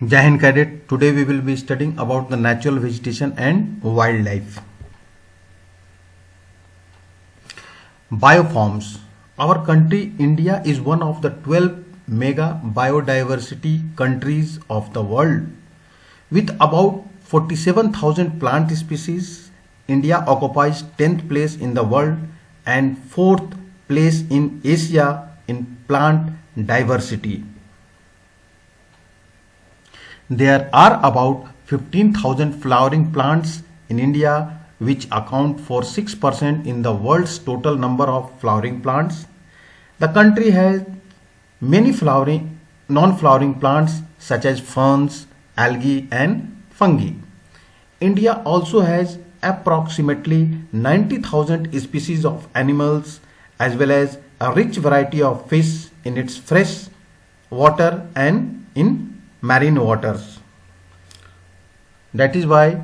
Jai Hind Cadet. Today we will be studying about the natural vegetation and wildlife. Bioforms. Our country India is one of the 12 mega biodiversity countries of the world. With about 47,000 plant species, India occupies 10th place in the world and 4th place in Asia in plant diversity. There are about 15,000 flowering plants in India, which account for 6% in the world's total number of flowering plants. The country has many non-flowering plants such as ferns, algae and fungi. India also has approximately 90,000 species of animals as well as a rich variety of fish in its fresh water and in marine waters. That is why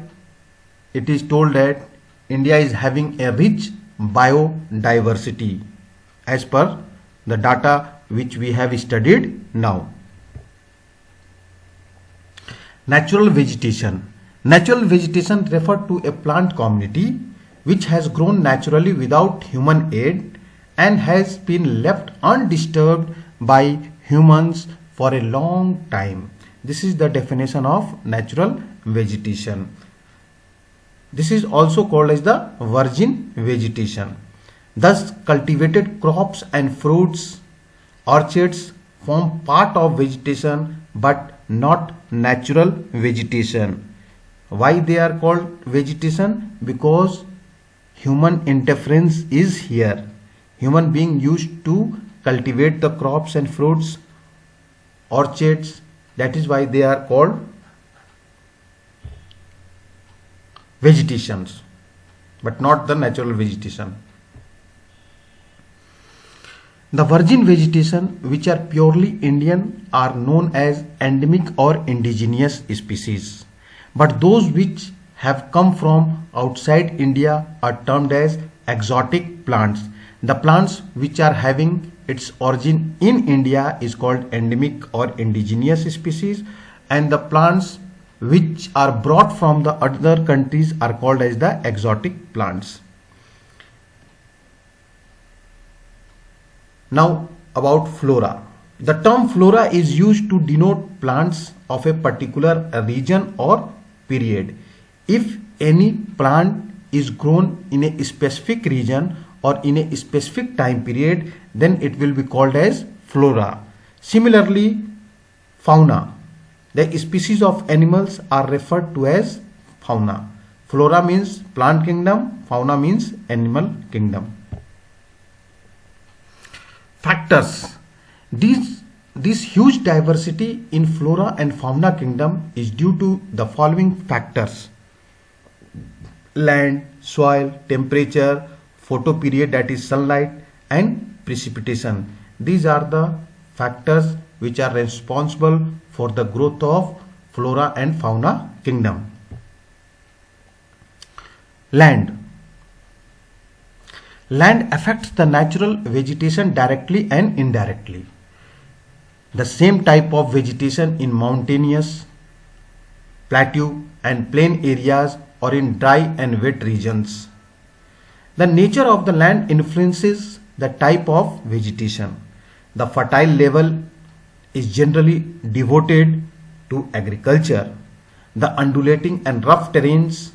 it is told that India is having a rich biodiversity as per the data which we have studied now. Natural vegetation. Natural vegetation refers to a plant community which has grown naturally without human aid and has been left undisturbed by humans for a long time. This is the definition of natural vegetation. This is also called as the virgin vegetation. Thus, cultivated crops and fruits, orchards form part of vegetation but not natural vegetation. Why they are called vegetation? Because human interference is here. Human being used to cultivate the crops and fruits, orchards. That is why they are called vegetations, but not the natural vegetation. The virgin vegetation, which are purely Indian, are known as endemic or indigenous species. But those which have come from outside India are termed as exotic plants. The plants which are having its origin in India is called endemic or indigenous species, and the plants which are brought from the other countries are called as the exotic plants. Now about flora. The term flora is used to denote plants of a particular region or period. If any plant is grown in a specific region or in a specific time period, then it will be called as flora. Similarly, fauna. The species of animals are referred to as fauna. Flora means plant kingdom, fauna means animal kingdom. Factors. This huge diversity in flora and fauna kingdom is due to the following factors: land, soil, temperature, photoperiod, that is sunlight, and precipitation. These are the factors which are responsible for the growth of flora and fauna kingdom. Land. Land affects the natural vegetation directly and indirectly. The same type of vegetation in mountainous, plateau and plain areas or in dry and wet regions. The nature of the land influences the type of vegetation. The fertile level is generally devoted to agriculture. The undulating and rough terrains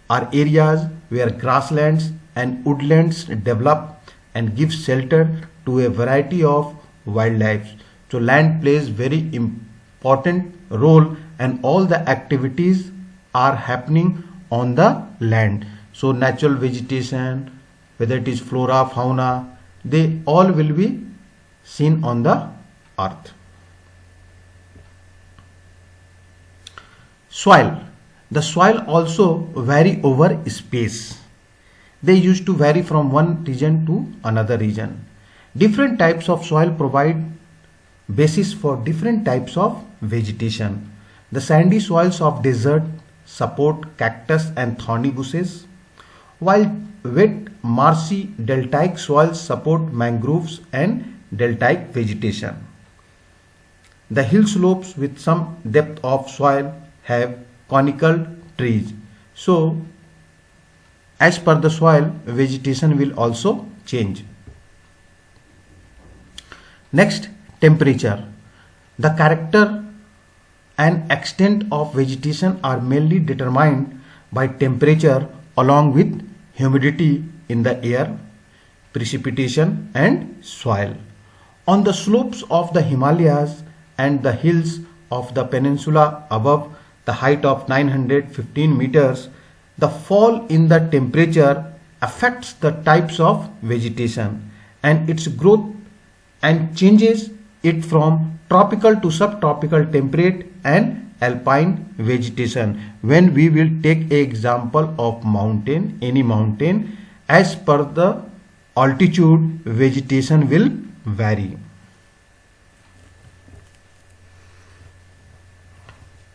are areas where grasslands and woodlands develop and give shelter to a variety of wildlife. So land plays very important role and all the activities are happening on the land. So natural vegetation, whether it is flora, fauna, they all will be seen on the earth. Soil. The soil also vary over space. They used to vary from one region to another region. Different types of soil provide basis for different types of vegetation. The sandy soils of desert support cactus and thorny bushes, while wet marshy deltaic soils support mangroves and deltaic vegetation. The hill slopes with some depth of soil have conical trees. So, as per the soil, vegetation will also change. Next, temperature. The character and extent of vegetation are mainly determined by temperature along with humidity in the air, precipitation and soil. On the slopes of the Himalayas and the hills of the peninsula above the height of 915 meters, the fall in the temperature affects the types of vegetation and its growth and changes it from tropical to subtropical, temperate and alpine vegetation. When we will take an example of mountain, any mountain, as per the altitude, vegetation will vary.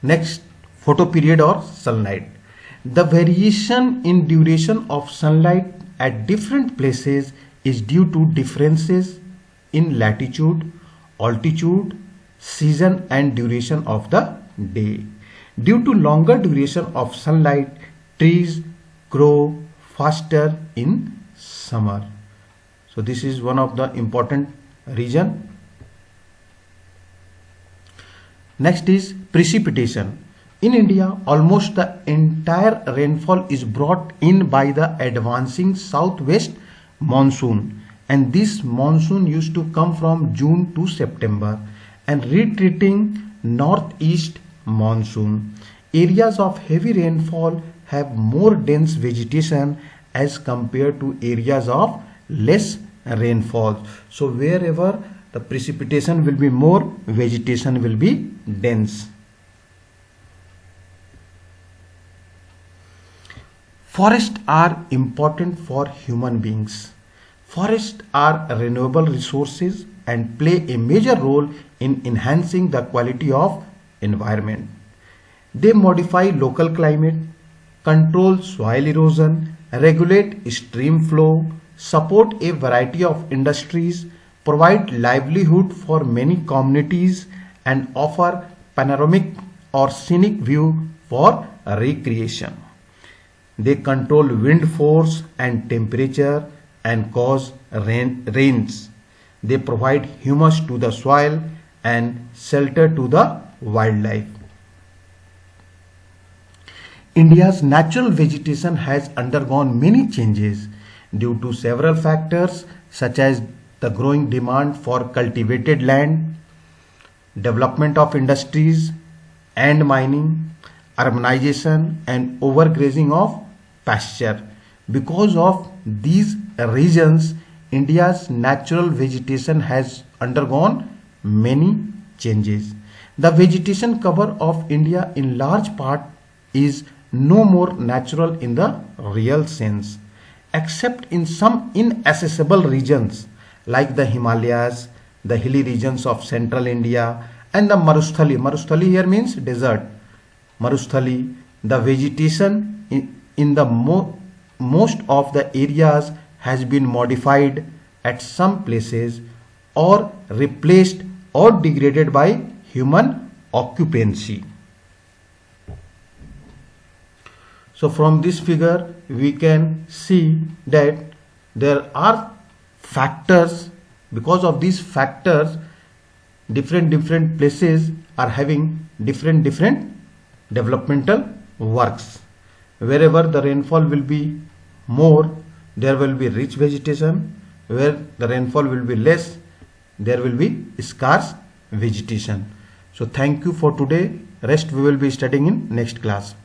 Next, photoperiod or sunlight. The variation in duration of sunlight at different places is due to differences in latitude, altitude, season and duration of the day. Due to longer duration of sunlight, trees grow faster in summer. So this is one of the important reason. Next is precipitation. In India, almost the entire rainfall is brought in by the advancing southwest monsoon, and this monsoon used to come from June to September and retreating northeast monsoon. Areas of heavy rainfall have more dense vegetation as compared to areas of less rainfall. So wherever the precipitation will be more, vegetation will be dense. Forests are important for human beings. Forests are renewable resources and play a major role in enhancing the quality of environment. They modify local climate, control soil erosion, regulate stream flow, support a variety of industries, provide livelihood for many communities and offer panoramic or scenic view for recreation. They control wind force and temperature and cause rains. They provide humus to the soil and shelter to the wildlife. India's natural vegetation has undergone many changes due to several factors such as the growing demand for cultivated land, development of industries and mining, urbanization and overgrazing of pasture. Because of these reasons, India's natural vegetation has undergone many changes. The vegetation cover of India in large part is no more natural in the real sense, except in some inaccessible regions like the Himalayas, the hilly regions of central India and the Marusthali. Marusthali here means desert. Marusthali, the vegetation in the most of the areas has been modified at some places or replaced or degraded by human occupancy. So from this figure we can see that there are factors. Because of these factors, different places are having different developmental works. Wherever the rainfall will be more, there will be rich vegetation. Where the rainfall will be less, there will be scarce vegetation. So thank you for today. Rest we will be studying in next class.